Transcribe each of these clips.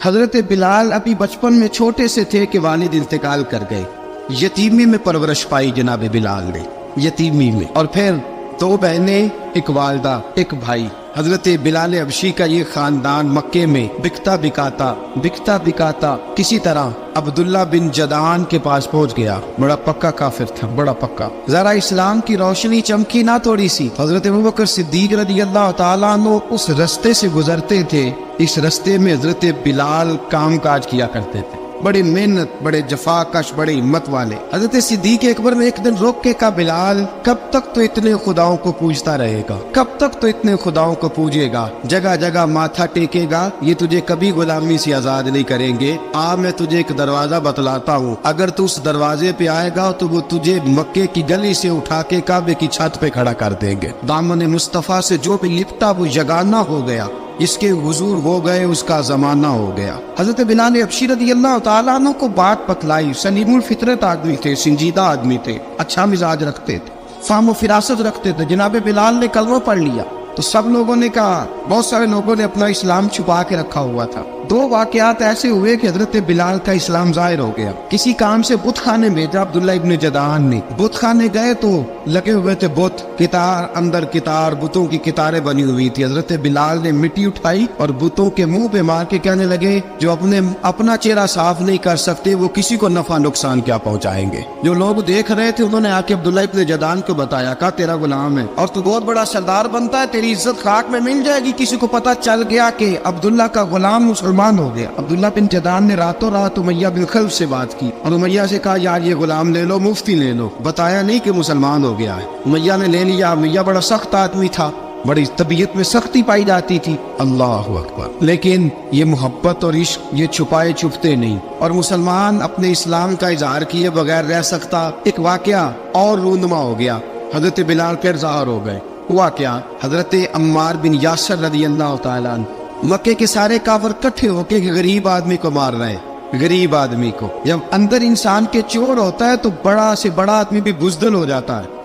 حضرت بلال ابھی بچپن میں چھوٹے سے تھے کہ والد انتقال کر گئے. یتیمی میں پرورش پائی جناب بلال نے، یتیمی میں. اور پھر 2 بہنیں، ایک والدہ، ایک بھائی. حضرت بلال حبشی کا یہ خاندان مکے میں بکتا بکاتا کسی طرح عبداللہ بن جدعان کے پاس پہنچ گیا. بڑا پکا کافر تھا، بڑا پکا. ذرا اسلام کی روشنی چمکی نہ تھوڑی سی. حضرت ابوبکر صدیق رضی اللہ تعالیٰ عنہ اس رستے سے گزرتے تھے. اس رستے میں حضرت بلال کام کاج کیا کرتے تھے، بڑے محنت، بڑے جفاکش، بڑے ہمت والے. حضرت صدیق اکبر نے ایک دن روک کے کہا، بلال کب تک تو اتنے خداؤں کو پوجتا رہے گا، کب تک تو اتنے خداؤں کو پوجے گا، جگہ جگہ ماتھا ٹیکے گا، یہ تجھے کبھی غلامی سے آزاد نہیں کریں گے. میں تجھے ایک دروازہ بتلاتا ہوں، اگر تو اس دروازے پہ آئے گا تو وہ تجھے مکے کی گلی سے اٹھا کے کعبے کی چھت پہ کھڑا کر دیں گے. دامن مصطفیٰ سے جو بھی لپٹا وہ یگانہ ہو گیا، اس کے حضور ہو گئے، اس کا زمانہ ہو گیا. حضرت بلال حبشی رضی اللہ تعالیٰ عنہ کو بات بتلائی. سلیم الفطرت آدمی تھے، سنجیدہ آدمی تھے، اچھا مزاج رکھتے تھے، فہم و فراست رکھتے تھے. جناب بلال نے کلمہ پڑھ لیا تو سب لوگوں نے کہا، بہت سارے لوگوں نے اپنا اسلام چھپا کے رکھا ہوا تھا. 2 واقعات ایسے ہوئے کہ حضرت بلال کا اسلام ظاہر ہو گیا. کسی کام سے بت خانے بھیجا عبداللہ ابن جدعان نے. بت خانے گئے تو لگے ہوئے تھے بت، کتار اندر کتار، بتوں کی کتاریں بنی ہوئی تھی. حضرت بلال نے مٹی اٹھائی اور بتوں کے منہ پہ مار کے کہنے لگے، جو اپنا چہرہ صاف نہیں کر سکتے وہ کسی کو نفع نقصان کیا پہنچائیں گے. جو لوگ دیکھ رہے تھے انہوں نے آ کے عبداللہ ابن جدعان کو بتایا، کہا تیرا غلام ہے اور تو بہت بڑا سردار بنتا ہے، تیری عزت خاک میں مل جائے گی. کسی کو پتہ چل گیا کہ عبداللہ کا غلام مسلمان ہو گیا. عبداللہ بن جدعان نے راتوں رات امیہ بن خلف سے بات کی اور امیہ سے کہا، یار یہ غلام لے لو، مفتی لے لو. بتایا نہیں کہ مسلمان ہو گیا ہے. امیہ نے لے لیا. امیہ بڑا سخت آدمی تھا، بڑی طبیعت میں سختی پائی جاتی تھی. اللہ اکبر. لیکن یہ محبت اور عشق یہ چھپائے چھپتے نہیں، اور مسلمان اپنے اسلام کا اظہار کیے بغیر رہ سکتا. ایک واقعہ اور رونما ہو گیا. حضرت بلال پھر ظاہر ہو گئے. ہوا کیا؟ حضرت عمار بن یاسر رضی اللہ تعالیٰ عنہ، مکے کے سارے کافر کٹھے ہو کے غریب آدمی کو مار رہے ہیں. غریب آدمی کو جب اندر انسان کے چور ہوتا ہے تو بڑا سے بڑا آدمی بھی بزدل ہو جاتا ہے.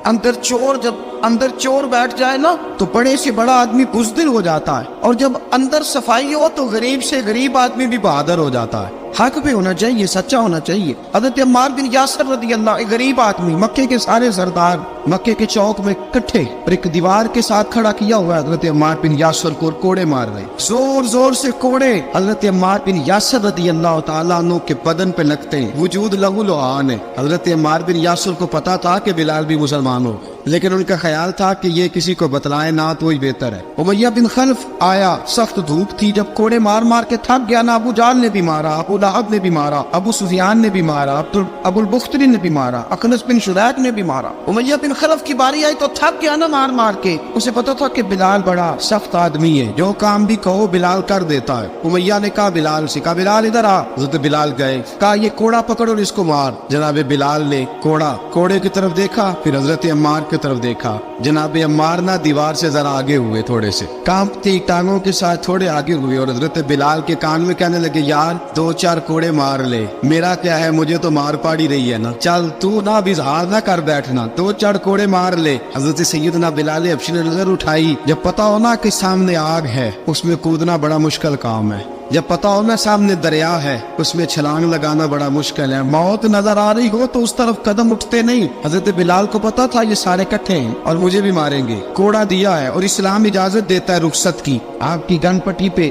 جب اندر چور بیٹھ جائے نا تو بڑے سے بڑا آدمی بزدل ہو جاتا ہے، اور جب اندر صفائی ہو تو غریب سے غریب آدمی بھی بہادر ہو جاتا ہے. حق پہ ہونا چاہیے، سچا ہونا چاہیے. حضرت عمار بن یاسر رضی اللہ، ایک غریب آدمی، مکے کے سارے سردار مکے کے چوک میں کٹھے اور ایک دیوار کے ساتھ کھڑا کیا ہوا ہے. حضرت عمار بن یاسر کو کوڑے مار رہے، زور زور سے کوڑے حضرت عمار بن یاسر رضی اللہ تعالیٰ عنہ کے بدن پہ لگتے ہیں. وجود لہو لعان ہے. حضرت عمار بن یاسر کو پتا تھا کہ بلال بھی مسلمان ہو، لیکن ان کا خیال تھا کہ یہ کسی کو بتلائے نہ تو ہی بہتر ہے. امیہ بن خلف آیا، سخت دھوپ تھی، جب کوڑے مار مار کے تھک گیا نا، ابو جہل نے بھی مارا، ابو لہب نے بھی مارا، ابو سفیان نے بھی مارا، ابو البختری نے بھی مارا، اخنس بن شریح نے بھی مارا. امیہ بن خلف کی باری آئی تو تھک گیا نا مار مار کے. اسے پتا تھا کہ بلال بڑا سخت آدمی ہے، جو کام بھی کہو بلال کر دیتا ہے. امیہ نے کہا بلال سے، کہا بلال ادھر آ. حضرت بلال گئے، کہا یہ کوڑا پکڑ اور اس کو مار. جناب بلال نے کوڑے کی طرف دیکھا، پھر حضرت عمار کی طرف دیکھا. جناب عمار نہ دیوار سے ذرا آگے ہوئے، تھوڑے سے کانپتی ٹانگوں کے ساتھ تھوڑے آگے ہوئے، اور حضرت بلال کے کان میں کہنے لگے، یار 2-4 کوڑے مار لے، میرا کیا ہے، مجھے تو مار پاڑی رہی ہے نا، چل تو نہ بھی اظہار نہ کر بیٹھنا، 2-4 کوڑے مار لے. حضرت سیدنا بلال حبشی نے نظر اٹھائی. جب پتا ہونا کہ سامنے آگ ہے اس میں کودنا بڑا مشکل کام ہے. جب پتا ہونا سامنے دریا ہے اس میں چھلانگ لگانا بڑا مشکل ہے. موت نظر آ رہی ہو تو اس طرف قدم اٹھتے نہیں. حضرت بلال کو پتا تھا یہ سارے کٹھے ہیں اور مجھے بھی ماریں گے. کوڑا دیا ہے اور اسلام اجازت دیتا ہے رخصت کی. آپ کی گن پٹی پہ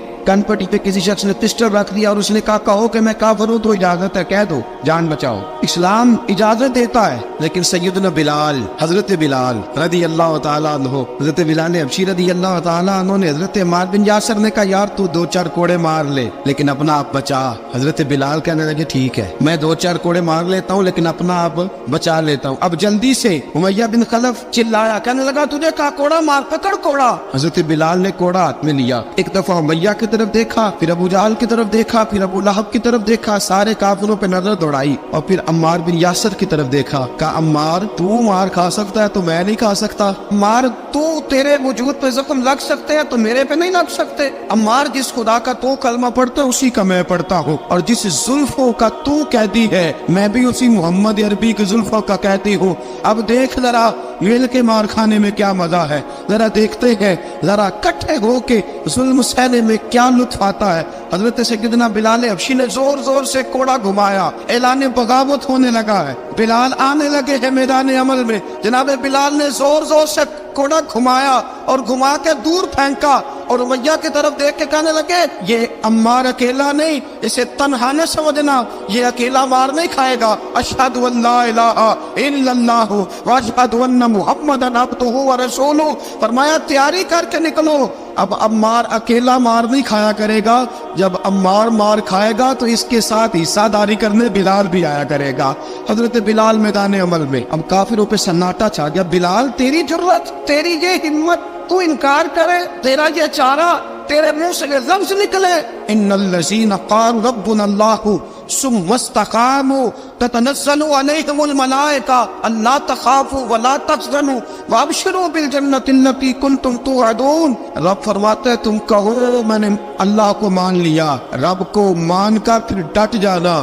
کسی شخص نے پسٹل رکھ دیا اور اس نے کہا کہو کہ میں کافر ہوں تو اجازت ہے، کہہ دو، جان بچاؤ. اسلام اجازت دیتا ہے. لیکن سیدنا بلال، حضرت بلال رضی اللہ تعالیٰ عنہ، حضرت بلال حبشی رضی اللہ تعالیٰ عنہ نے حضرت عمار بن یاسر نے کہا، یار تو 2-4 کوڑے مار لے لیکن اپنا آپ بچا. حضرت بلال کہنے لگے، ٹھیک ہے میں 2-4 کوڑے مار لیتا ہوں لیکن اپنا آپ بچا لیتا ہوں. اب جلدی سے امیہ بن خلف چلایا، کہنے لگا تجھے کہا کوڑا مار، پکڑ کوڑا. حضرت بلال نے کوڑا ہاتھ میں لیا، ایک دفعہ امیہ کی طرف دیکھا، پھر ابو جہل کی طرف دیکھا، پھر ابو لہب کی طرف دیکھا، سارے کافروں پہ نظر دوڑائی، اور پھر عمار بن یاسر کی طرف دیکھا. کہا عمار تو مار کھا سکتا ہے تو میں نہیں کھا سکتا. عمار تو تیرے وجود پہ زخم لگ سکتے ہیں تو میرے پہ نہیں لگ سکتے. عمار جس خدا کا تو کلمہ پڑھتا ہے اسی کا میں پڑھتا ہوں، اور جس زلفوں کا تو قیدی ہے میں بھی اسی محمد عربی کی زلفوں کا قیدی ہوں. اب دیکھ ذرا मिल के मार खाने में क्या मजा है, जरा देखते हैं, जरा इकट्ठे होके जुल्म सहने में क्या लुत्फ आता है। हजरत सैयदना बिलाल हबशी ने जोर जोर से कोड़ा घुमाया, ऐलान बगावत होने लगा है, बिलाल आने लगे हैं मैदान अमल में। जनाब बिलाल ने जोर जोर से कोड़ा घुमाया और घुमा के दूर फेंका और उमैया की तरफ देख के कहने लगे, ये अम्मार अकेला नहीं, इसे तन्हा न समझना, ये अकेला मार नहीं खाएगा। अशहदु अल्ला इलाहा इल्लल्लाहु व अशहदु अन्न मुहम्मदन अब्दुहु व रसूलुहु। फरमाया तैयारी करके निकलो, अब अम्मार अकेला मार नहीं खाया करेगा, जब अम्मार मार खाएगा तो इसके साथ हिस्सादारी करने बिलाल भी आया करेगा। हजरत बिलाल मैदान अमल में, अब काफिरों पे सन्नाटा छा गया। बिलाल तेरी जुर्रत, तेरी ये हिम्मत, तू इनकार करे, तेरा ये चारा, तेरे मुंह से लफ्ज निकले, इन्नल्लज़ीना क़ालू रब्बुनल्लाहु सुम्मा इस्तक़ामू ततनज़्ज़लु अलैहिमुल मलाइका अल्ला तख़ाफ़ू व ला तहज़नू व अबशिरू बिल जन्नतिल्लती कुंतुम तुअदून। रब फरमाते हैं तुम कहो मैंने अल्लाह को मान लिया, रब को मान कर फिर डट जाना।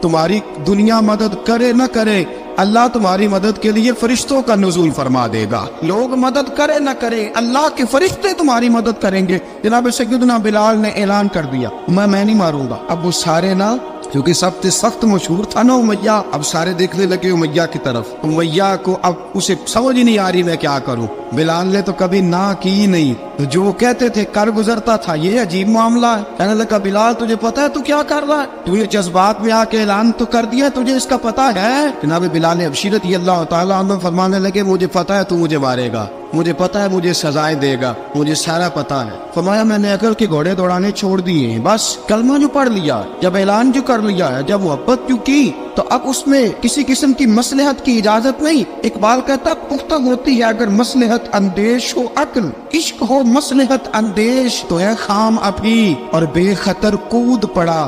तुम्हारी दुनिया मदद करे न करे, अल्लाह तुम्हारी मदद के लिए फरिश्तों का नुज़ूल फरमा देगा। लोग मदद करे न करे, अल्लाह के फरिश्ते तुम्हारी मदद करेंगे। जनाब सैयदना बिलाल ने ऐलान कर दिया, मैं नहीं मारूंगा। अब वो सारे ना, क्योंकि सबसे सख्त मशहूर था ना उमैया, अब सारे देखने लगे उमैया की तरफ। उमैया को अब उसे समझ ही नहीं आ रही मैं क्या करूं। बिलाल ने तो कभी ना की नहीं, तो जो कहते थे कर गुजरता था। ये अजीब मामला है। कहने लगा बिलाल तुझे पता है तू क्या कर रहा है, तू ये जज्बात में आके ऐलान तो कर दिया, तुझे इसका पता है। जनाब बिलाल अबशी रज़ियल्लाहु ताला अन्हु फरमाने लगे मुझे पता है तू मुझे मारेगा, मुझे पता है मुझे सजाएं देगा, मुझे सारा पता है। फरमाया मैंने अकल के घोड़े दौड़ाने छोड़ दिए हैं, बस कलमा जो पढ़ लिया, जब ऐलान जो कर लिया है, जब मोहब्बत जो की, तो अब उसमें किसी किस्म की मसलहत की इजाजत नहीं। इकबाल कहता पुख्ता होती है अगर मसलहत अंदेश हो अक्ल, इश्क हो मसलहत अंदेश तो है खाम अभी और बेखतर कूद पड़ा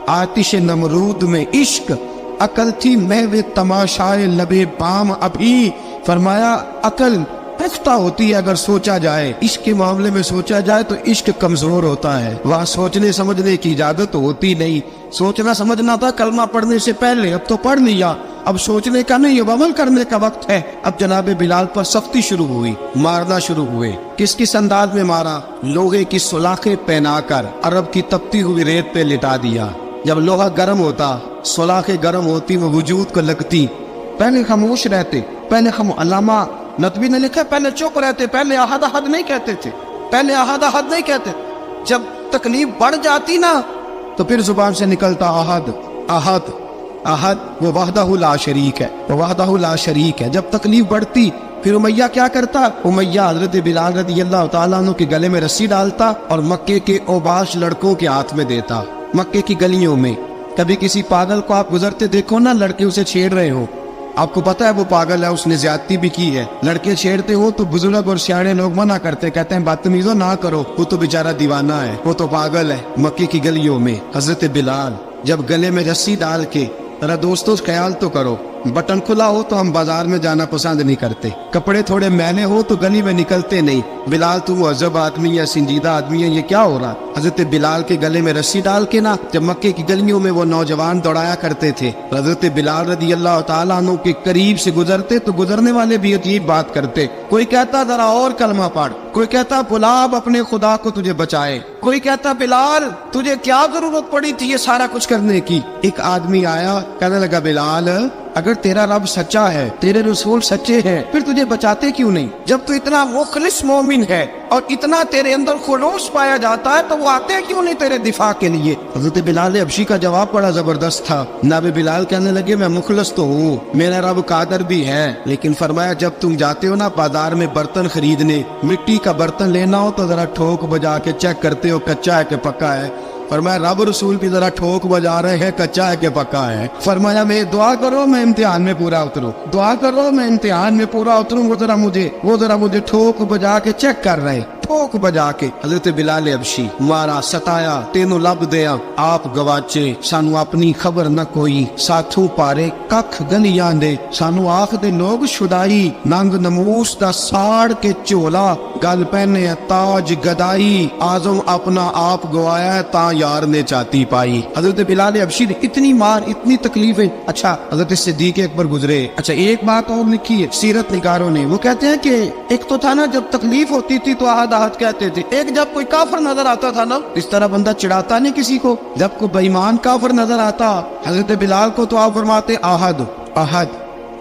आतिश नमरूद में इश्क, अकल थी महवे तमाशाए लबे बाम अभी। फरमाया अकल पुख्ता होती है अगर सोचा जाए, इश्क के मामले में सोचा जाए तो इश्क कमजोर होता है, वहाँ सोचने समझने की इजाजत होती नहीं। सोचना समझना था कलमा पढ़ने से पहले, अब तो पढ़ लिया, अब सोचने का नहीं, अब अमल करने का वक्त है। अब जनाब बिलाल पर सख्ती शुरू हुई, मारना शुरू हुए। किस किस अंदाज में मारा, लोहे की सुलाखें पहनाकर अरब की तपती हुई रेत पे लिटा दिया। जब लोहा गर्म होता, सुलाखें गर्म होती, वो वजूद को लगती। पहले खामोश रहते, पहले हम अल्लामा नदवी ने लिखा पहले चुप रहते, पहले अहद अहद नहीं कहते थे, पहले अहद अहद नहीं कहते। जब तकलीफ बढ़ जाती ना तो फिर जुबान से निकलता अहद अहद अहद, वो वहदहु ला शरीक है, वो वहदहु ला शरीक है। जब तकलीफ बढ़ती फिर उमैया क्या करता, उमैया हजरत बिलाल रज़ियल्लाहु ताला अन्हु के गले में रस्सी डालता और मक्के के ओबाश लड़कों के हाथ में देता। मक्के की गलियों में कभी किसी पागल को आप गुजरते देखो ना, लड़के उसे छेड़ रहे हो, आपको पता है वो पागल है, उसने ज्यादती भी की है, लड़के छेड़ते हो तो बुजुर्ग और सियाने लोग मना करते, कहते हैं बदतमीजों ना करो, वो तो बेचारा दीवाना है, वो तो पागल है। मक्के की गलियों में हजरत बिलाल जब गले में रस्सी डाल के, जरा दोस्तों ख्याल तो करो, बटन खुला हो तो हम बाजार में जाना पसंद नहीं करते, कपड़े थोड़े मैले हो तो गली में निकलते नहीं। बिलाल तू मुहज़्ज़ब आदमी या संजीदा आदमी है, ये क्या हो रहा। हजरत बिलाल के गले में रस्सी डाल के ना, जब मक्के की गलियों में वो नौजवान दौड़ाया करते थे, हजरत बिलाल रज़ियल्लाहु ताला अन्हु के करीब से गुजरते तो गुजरने वाले भी अजीब बात करते। कोई कहता जरा और कलमा पढ़, कोई कहता बुलाब अपने खुदा को तुझे बचाए, कोई कहता बिलाल तुझे क्या जरूरत पड़ी थी ये सारा कुछ करने की। एक आदमी आया, कहने लगा बिलाल अगर तेरा रब सच्चा है, तेरे रसूल सच्चे हैं, फिर तुझे बचाते क्यों नहीं। जब तू इतना मुखलिस मोमिन है और इतना तेरे अंदर खुलूस पाया जाता है तो वो आते क्यों नहीं तेरे दिफा के लिए। हज़रत बिलाल हबशी का जवाब बड़ा जबरदस्त था। नाबे बिलाल कहने लगे मैं मुखलिस तो हूँ, मेरा रब कादर भी है, लेकिन फरमाया जब तुम जाते हो ना बाजार में बर्तन खरीदने, मिट्टी का बर्तन लेना हो तो जरा ठोक बजा के चेक करते हो कच्चा है कि पक्का है। फरमाया रब रसूल भी जरा ठोक बजा रहे हैं कच्चा है कि पक्का है। फरमाया मैं दुआ करो मैं इम्तिहान में पूरा उतरूं, दुआ करो मैं इम्तिहान में पूरा उतरूं, वो जरा मुझे ठोक बजा के चेक कर रहे हैं। ठोक बजा के हजरत बिलाल हबशी मारा सताया तेनों लब दिया आप गवाचे सानू अपनी खबर न कोई साथों पारे कख गलियां दे सानू आख दे लोग छुड़ाई नंग नमूस दा साड़ के झोला गल पहने ताज गदाई आजम अपना आप गवाया ता यार ने चाती पाई। हजरत बिलाल हबशी ने इतनी मार इतनी तकलीफें। अच्छा हजरत सिद्दीक अकबर गुजरे। अच्छा एक बात और लिखी है सीरत निगारों ने, वो कहते हैं कि एक तो था ना जब तकलीफ होती थी तो आहद आहद कहते थे, एक जब कोई काफिर नजर आता था ना इस तरह बंदा चिढ़ाता नहीं किसी को, जब कोई बेईमान काफिर नजर आता हजरत बिलाल को तो आप फरमाते आहद आहद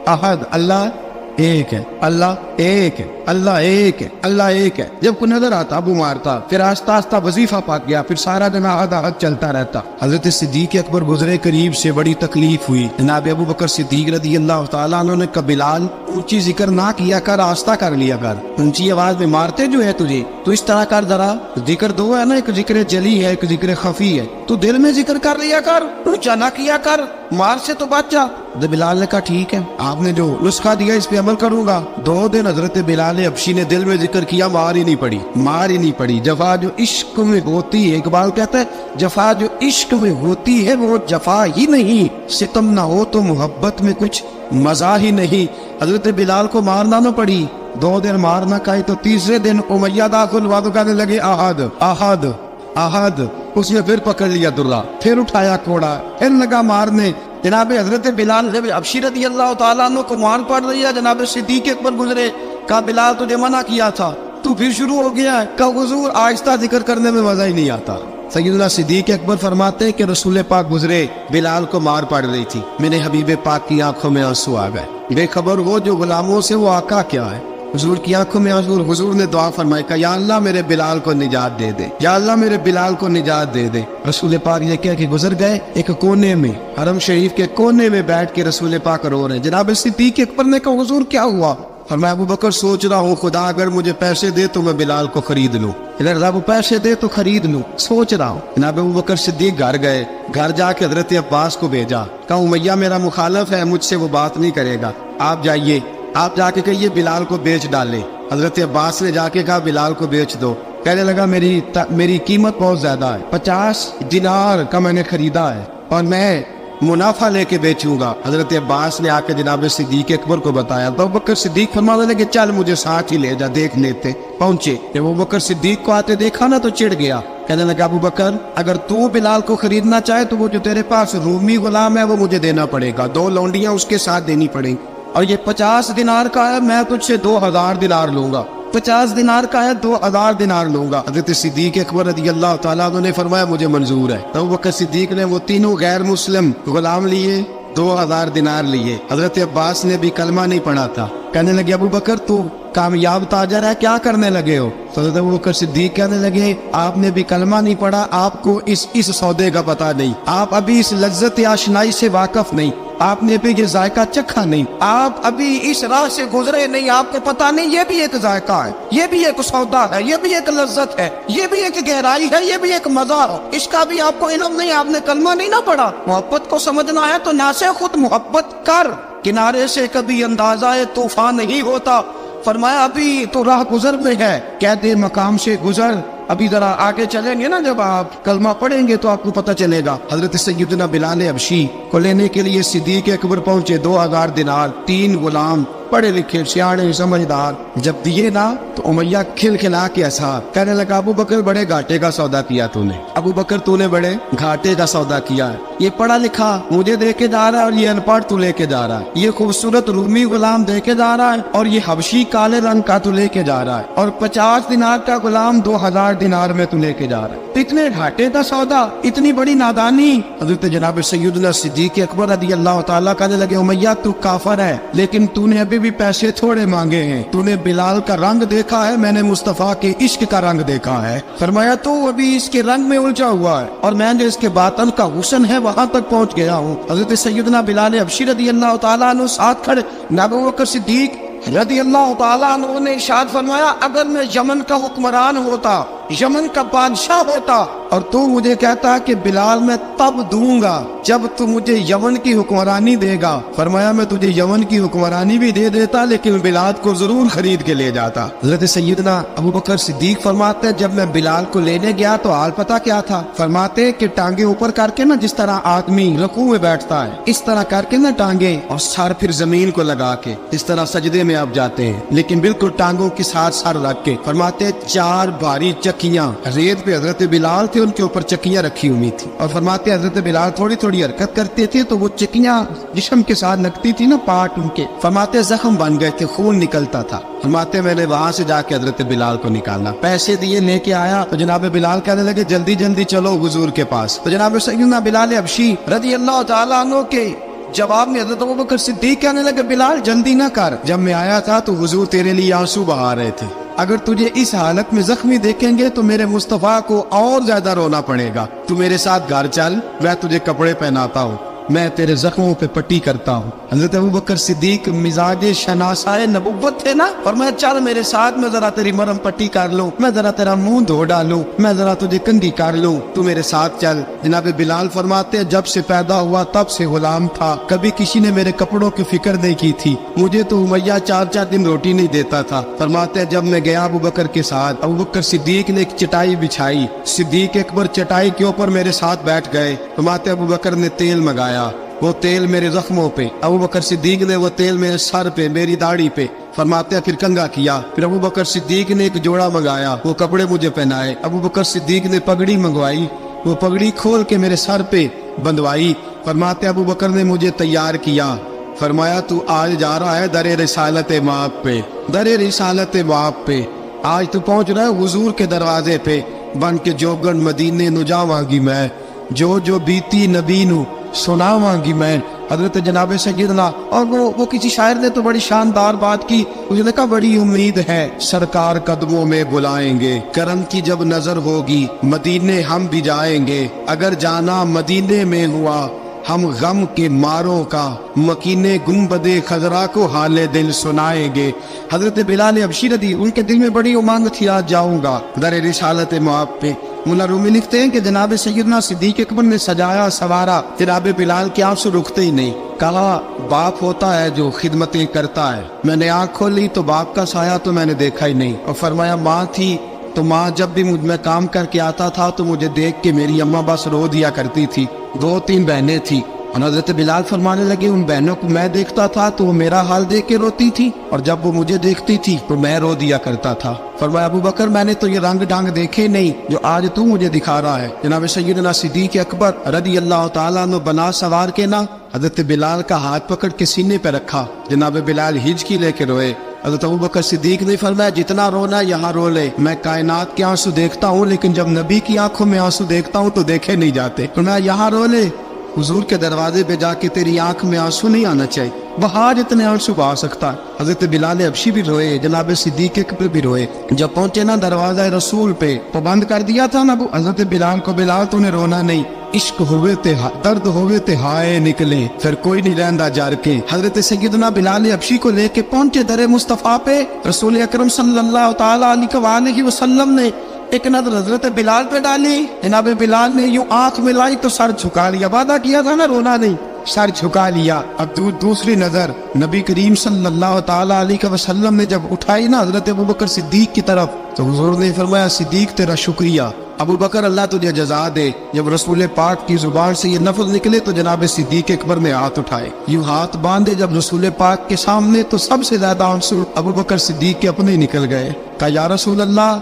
आहद, अल्लाह एक है, अल्लाह एक है, अल्लाह एक है, अल्लाह एक है। जब कोई नजर आता अबू मारता, फिर आस्ता आस्ता वजीफा पाक गया, फिर सारा दिन आहद आहद चलता रहता। हजरत सिद्दीक अकबर गुजरे करीब से, बड़ी तकलीफ हुई। जनाब अबू बकर सिद्दीक रदी अल्लाह तआला अन्हु ने कहा बिलाल ऊंची जिक्र ना किया कर, आस्ता कर लिया कर, ऊंची आवाज में मारते जो है तुझे तो इस तरह कर, जरा जिक्र दो है ना, एक जिक्र जली है एक जिक्र खफी है, तू दिल में जिक्र कर लिया कर, ऊंचा ना किया कर, मार से तो बच जा। बिलाल ने कहा ठीक है, आपने जो नुस्खा दिया इस पे अमल करूंगा। 2 दिन हजरत बिलाल हबशी ने दिल में जिक्र किया, मार ही नहीं पड़ी, मार ही नहीं पड़ी। जफा जो इश्क में होती है, इकबाल कहता है जफा जो इश्क में होती है वो जफा ही नहीं, सितम ना हो तो मोहब्बत में कुछ मजा ही नहीं। हजरत बिलाल को मारना न पड़ी, 2 दिन मारना खाई तो तीसरे दिन उमैया दाखिल हुआ तो कहने लगे आहद आहद आहद। उसने फिर पकड़ लिया दुर्रा, फिर उठाया कोड़ा, फिर लगा मारने। जनाब हजरत बिलाल हबशी रज़ी अल्लाह तआला अन्हु को मार पड़ रही है। जनाब सिद्दीक अकबर गुजरे, कहा बिलाल तुझे मना किया था, तू फिर शुरू हो गया है। कहा हुजूर आहिस्ता जिक्र करने में मजा ही नहीं आता। सैयदना सिद्दीक अकबर फरमाते कि रसूल पाक गुजरे, बिलाल को मार पड़ रही थी, मेरे हबीब पाक की आंखों में आंसू आ गए। बेखबर वो जो गुलामों से वो आका क्या है, हुजूर की आंखों में आंसू। हुजूर ने दुआ फरमाई, कहा या अल्लाह मेरे बिलाल को निजात दे दे, या अल्लाह मेरे बिलाल को निजात दे दे। रसूल पाक ये कह के गुजर गए। एक कोने में हरम शरीफ के कोने में बैठ के रसूल पाक रो रहे हैं। जनाब सिद्दीक अकबर ने कहा हुजूर क्या हुआ? और मैं अबू बकर सोच रहा हूँ खुदा अगर मुझे पैसे दे तो मैं बिलाल को खरीद लूँ, रब पैसे दे तो खरीद लूँ, सोच रहा हूँ। जनाब अबू बकर सिद्दीक घर गए, घर जाके हजरत अब्बास को भेजा, कहा उमैया मेरा मुखालफ है, मुझसे वो बात नहीं करेगा, आप जाइए, आप जाके कहिए बिलाल को बेच डाले। हजरत अब्बास ने जाके कहा बिलाल को बेच दो। कहने लगा मेरी कीमत बहुत ज्यादा है, 50 दिनार का मैंने खरीदा है और मैं मुनाफा लेके बेचूंगा। हजरत अब्बास ने आके जनाब सिद्दीक अकबर को बताया तो अबू बकर सिद्दीक फरमाने लगे चल मुझे साथ ही ले जा, देख लेते। पहुंचे, जब अबू बकर सिद्दीक को आते देखा ना तो चिढ़ गया। कहने लगा अबू बकर अगर तू बिलाल को खरीदना चाहे तो वो जो तेरे पास रूमी गुलाम है वो मुझे देना पड़ेगा, 2 लौंडियां उसके साथ देनी पड़ेंगी, और ये 50 दिनार का है, मैं तुझसे 2000 दिनार लूंगा। 50 दिनार का है, 2000 दिनार लूंगा। हजरत सिद्दीक अकबर रज़ी अल्लाह तआला अन्हु ने फरमाया मुझे मंजूर है। तो अबू बकर सिद्दीक ने वो तीनों गैर मुस्लिम गुलाम लिए, 2000 दिनार लिए। हजरत अब्बास ने भी कलमा नहीं पढ़ा था। कहने लगे अबू बकर तू कामयाब ताजर है, क्या करने लगे हो? तो हजरत अबू बकर सिद्दीक कहने लगे आपने भी कलमा नहीं पढ़ा, आपको इस सौदे का पता नहीं, आप अभी इस लज्जत आशनाई से वाकफ नहीं, आपने भी ये जायका चखा नहीं, आप अभी इस राह से गुजरे नहीं, आपको पता नहीं ये भी एक जायका है, ये भी एक सौदा है, ये भी एक लज्जत है, ये भी एक गहराई है, ये भी एक मजा है, इसका भी आपको इल्म नहीं, आपने कलमा नहीं ना पढ़ा। मोहब्बत को समझना है तो ना से खुद मोहब्बत कर, किनारे से कभी अंदाजा तूफान नहीं होता। फरमाया अभी तो राह गुजर में है, कहते मकाम से गुजर, अभी जरा आगे चलेंगे ना, जब आप कलमा पढ़ेंगे तो आपको पता चलेगा। हजरत सैयदना बिलाल हबशी को लेने के लिए सिद्दीक अकबर पहुंचे, 2000 दिनार, 3 गुलाम, पढ़े लिखे सियाणे समझदार। जब दिए ना तो उमैया खिलखिला के ऐसा कहने लगा अबू बकर बड़े घाटे का सौदा किया तूने, अबू बकर तूने बड़े घाटे का सौदा किया है, ये पढ़ा लिखा मुझे दे के जा रहा है और ये अनपढ़ तू लेके जा रहा है, ये खूबसूरत रूमी गुलाम दे के जा रहा है और ये हबशी काले रंग का तू लेके जा रहा है, और 50 दिनार का गुलाम 2000 दिनार में तू लेके जा रहा है, इतने घाटे का सौदा, इतनी बड़ी नादानी। हजरत जनाब सैयदना सिद्दीक अकबर रज़ी अल्लाह तआला कहने लगे उमैया तू काफर है, लेकिन तूने अभी भी पैसे थोड़े मांगे हैं, तूने बिलाल का रंग देखा है, मैंने मुस्तफा के इश्क का रंग देखा है। फरमाया तू अभी इसके रंग में उलझा हुआ है और मैं जो इसके बातन का हुस्न है वहां तक पहुंच गया हूँ। हजरत सैयदना बिलाल हबशी रज़ी अल्लाह तआला अन्हु साथ खड़े, अबू बकर सिद्दीक रज़ी अल्लाह तआला अन्हु ने इरशाद फरमाया अगर मैं यमन का हुक्मरान होता यमन का बादशाह होता और तू मुझे कहता कि बिलाल मैं तब दूंगा जब तू मुझे यमन की हुक्मरानी देगा। फरमाया मैं तुझे यमन की हुक्मरानी भी दे देता लेकिन बिलाल को जरूर खरीद के ले जाता। हज़रत सैयदना अबू बकर सिद्दीक फरमाते हैं जब मैं बिलाल को लेने गया तो हाल पता क्या था। फरमाते कि टांगे ऊपर करके ना जिस तरह आदमी रुकू में बैठता है इस तरह करके ना टांगे और सर फिर जमीन को लगा के इस तरह सजदे में आप जाते हैं लेकिन बिल्कुल टांगों के साथ सर रख के। फरमाते 4 भारी चक्कियां रेत पे हजरत बिलाल थे उनके ऊपर चक्कियां रखी हुई थी और फरमाते हजरत बिलाल थोड़ी थोड़ी हरकत करते थे तो वो चक्कियां जिस्म के साथ लगती थी ना पार्ट उनके। फरमाते जख्म बन गए थे खून निकलता था। फरमाते मैंने वहां से जाके हजरत बिलाल को निकाला पैसे दिए लेके आया तो जनाब बिलाल कहने लगे जल्दी जल्दी चलो हुजूर के पास। तो जनाब सैयदना बिलाल हबशी रज़ी अल्लाह तआला अन्हु के जवाब में हजरत अबू बकर सिद्दीक कहने लगे बिलाल जल्दी ना कर, जब मैं आया था तो हुजूर तेरे लिए आंसू बहा रहे थे। अगर तुझे इस हालत में जख्मी देखेंगे तो मेरे मुस्तफा को और ज्यादा रोना पड़ेगा। तू मेरे साथ घर चल, मैं तुझे कपड़े पहनाता हूँ, मैं तेरे जख्मों पे पट्टी करता हूँ। हजरत अबू बकर सिद्दीक मिजाज शनासाए नबुव्वत थे ना, और मैं चल मेरे साथ, मैं जरा तेरी मरहम पट्टी कर लूँ, मैं जरा तेरा मुंह धो डालूं, मैं जरा तुझे कंघी कर लूँ, तू मेरे साथ चल। जनाब बिलाल फरमाते जब से पैदा हुआ तब से गुलाम था, कभी किसी ने मेरे कपड़ों की फिक्र नहीं की थी, मुझे तो उमैया 4-4 दिन रोटी नहीं देता था। फरमाते जब मैं गया अबू बकर के साथ, अबू बकर सिद्दीक ने एक चटाई बिछाई, सिद्दीक अकबर चटाई के ऊपर मेरे साथ बैठ गए। फरमाते अबू बकर ने तेल मंगाया, वो तेल मेरे जख्मों पे, अबू बकर सिद्दीक ने वो तेल मेरे सर पे, मेरी दाढ़ी पे। फरमाते फिर कंघा किया, फिर अबू बकर सिद्दीक ने एक जोड़ा मंगाया, वो कपड़े मुझे पहनाए। अबू बकर सिद्दीक ने पगड़ी मंगवाई, वो पगड़ी खोल के मेरे सर पे बंधवाई। फरमाते अबू बकर ने मुझे तैयार किया, फरमाया तू आज जा रहा है दरे रिसालत माप पे, दरे रिसालत माप पे, आज तू पहुंच रहा है हुजूर के दरवाजे पे, बन के जोगन मदीने नु जावांगी मैं, जो बीती नबी नु सुनावांगी मैं। हजरत जनाब सैयदना, और वो किसी शायर ने तो बड़ी शानदार बात की, उसने कहा बड़ी उम्मीद है सरकार कदमों में बुलाएंगे, करम की जब नजर होगी मदीने हम भी जाएंगे, अगर जाना मदीने में हुआ हम गम के मारों का, मकीने गुम्बदे खजरा को हाले दिल सुनाएंगे। हजरत बिलाल हबशी रदी, उनके दिल में बड़ी उमंग थी आज जाऊंगा दरे रिसालत माप पे। मुल्ला रूमी लिखते हैं कि जनाब सैयदना सिद्दीक अकबर ने सजाया सवारा, जनाब बिलाल के आंसू रुकते ही नहीं। कहा बाप होता है जो खिदमतें करता है। मैंने आंख खोली तो बाप का साया तो मैंने देखा ही नहीं, और फरमाया माँ थी तो माँ जब भी मैं काम करके आता था तो मुझे देख के मेरी अम्मा बस रो दिया करती थी। 2-3 बहनें थी, और हज़रत बिलाल फरमाने लगे उन बहनों को मैं देखता था तो वो मेरा हाल देख के रोती थी, और जब वो मुझे देखती थी तो मैं रो दिया करता था। फरमाया अबू बकर मैंने तो ये रंग ढंग देखे नहीं जो आज तू मुझे दिखा रहा है। जनाब सैयदना सिद्दीक अकबर रज़ी अल्लाह तआला अन्हु बना सवार के ना हज़रत बिलाल का हाथ पकड़ के सीने पे रखा। जनाब बिलाल हिचकी लेके रोए। हज़रत अबू बकर सिद्दीक ने फरमाया जितना रोना यहाँ रो ले, मैं कायनात के आंसू देखता हूँ लेकिन जब नबी की आंखों में आंसू देखता हूँ तो देखे नहीं जाते। फरमाया यहाँ रो ले, हुजूर के दरवाजे पे जाके तेरी आंख में आंसू नहीं आना चाहिए, बहार इतने आंसू बहा सकता है। हजरत बिलाल हबशी भी रोए, जनाब सिद्दीक अकबर भी रोए। जब पहुंचे ना दरवाजा रसूल पे तो बंद कर दिया था ना हजरत बिलाल को, बिलाल तूने रोना नहीं, इश्क होवे ते दर्द होवे ते हाय निकले, फिर कोई नहीं रहंदा जार के। हजरत सैयदना बिलाल हबशी को लेके पहुंचे दरे मुस्तफा पे। रसूल अकरम सल्लल्लाहु तआला अलैहि वसल्लम ने एक नजर हजरत बिलाल पे डाली, जनाब बिलाल ने यूं आंख मिलाई तो सर झुका लिया, वादा किया था ना रोना नहीं, सर झुका लिया। अब दूसरी नजर नबी करीम सल्लल्लाहु तआला अलैहि वसल्लम ने जब उठाई ना हजरत अबू बकर सिद्दीक की तरफ, तो हुजूर ने फरमाया सिद्दीक तेरा शुक्रिया, अबू बकर अल्लाह तुझे जजा दे। जब रसूल पाक की जुबान से ये लफ्ज निकले तो जनाब सिद्दीक अकबर ने हाथ उठाए, यूं हाथ बांधे जब रसूल पाक के सामने, तो सबसे ज्यादा आंसू अबू बकर सिद्दीक के अपने निकल गए। कहा या रसूल अल्लाह,